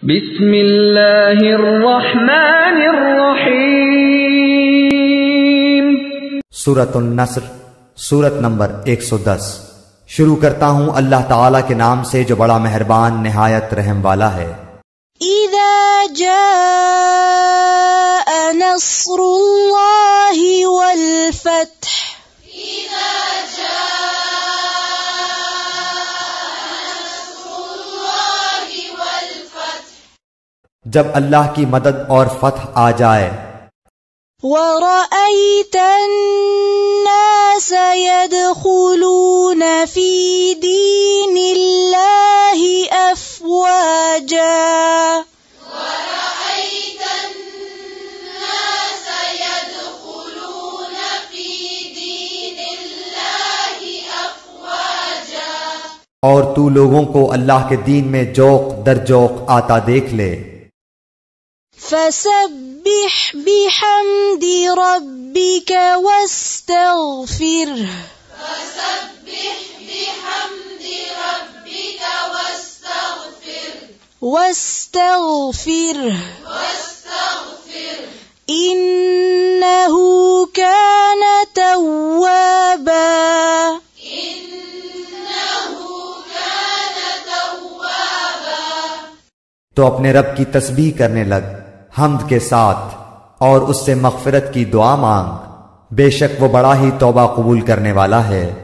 بسم اللہ الرحمن الرحیم۔ سورۃ النصر، سورت نمبر 110۔ شروع کرتا ہوں اللہ تعالیٰ کے نام سے جو بڑا مہربان نہایت رحم والا ہے۔ اذا جاء نصر اللہ والفتح، جب اللہ کی مدد اور فتح آ جائے۔ وَرَأَيْتَ النَّاسَ يَدْخُلُونَ فِي دِينِ اللَّهِ أَفْوَاجًا، اور تو لوگوں کو اللہ کے دین میں جوق در جوق آتا دیکھ لے۔ فَسَبِّحْ بِحَمْدِ رَبِّكَ واستغفره إِنَّهُ كَانَ توابا۔ تو اپنے رب کی تسبیح کرنے لگ حمد کے ساتھ اور اس سے مغفرت کی دعا مانگ، بے شک وہ بڑا ہی توبہ قبول کرنے والا ہے۔